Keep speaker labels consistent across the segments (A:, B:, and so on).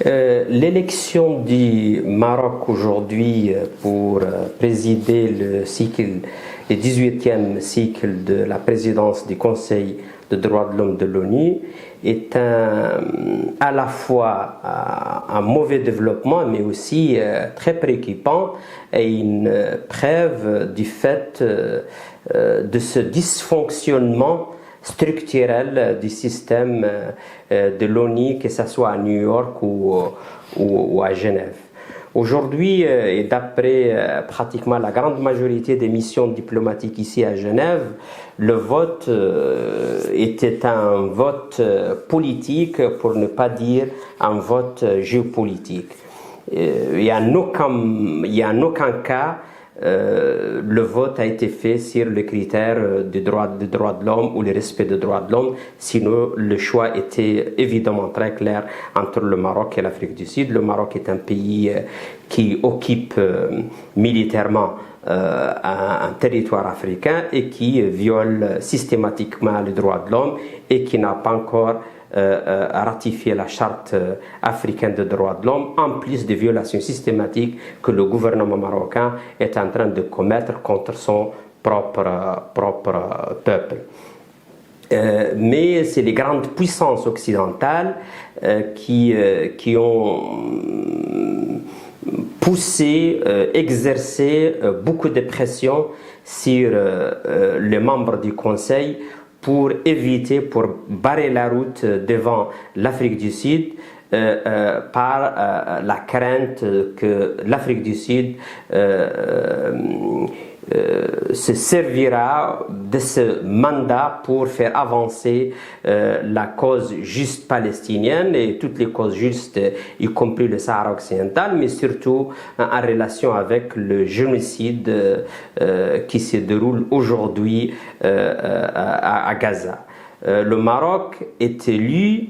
A: L'élection du Maroc aujourd'hui pour présider le 18e cycle de la présidence du Conseil des droits de l'homme de l'ONU est à la fois un mauvais développement, mais aussi très préoccupant et une preuve du fait de ce dysfonctionnement structurel du système de l'ONU, que ce soit à New York ou à Genève. Aujourd'hui, et d'après pratiquement la grande majorité des missions diplomatiques ici à Genève, le vote était un vote politique, pour ne pas dire un vote géopolitique. Il n'y a en aucun cas le vote a été fait sur le critère des droits de l'homme ou le respect des droits de l'homme, sinon le choix était évidemment très clair entre le Maroc et l'Afrique du Sud. Le Maroc est un pays qui occupe militairement un territoire africain et qui viole systématiquement les droits de l'homme et qui n'a pas encore ratifié la charte africaine des droits de l'homme, en plus des violations systématiques que le gouvernement marocain est en train de commettre contre son propre peuple. Mais c'est les grandes puissances occidentales qui ont poussé, exercé beaucoup de pression sur les membres du Conseil pour barrer la route devant l'Afrique du Sud par la crainte que l'Afrique du Sud se servira de ce mandat pour faire avancer la cause juste palestinienne et toutes les causes justes, y compris le Sahara occidental, mais surtout en relation avec le génocide qui se déroule aujourd'hui à Gaza. Le Maroc est élu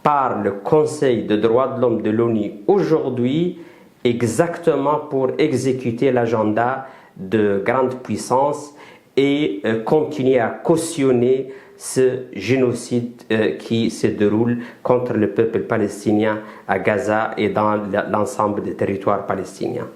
A: par le Conseil des droits de l'homme de l'ONU aujourd'hui exactement pour exécuter l'agenda de grandes puissances et continuer à cautionner ce génocide qui se déroule contre le peuple palestinien à Gaza et dans l'ensemble des territoires palestiniens.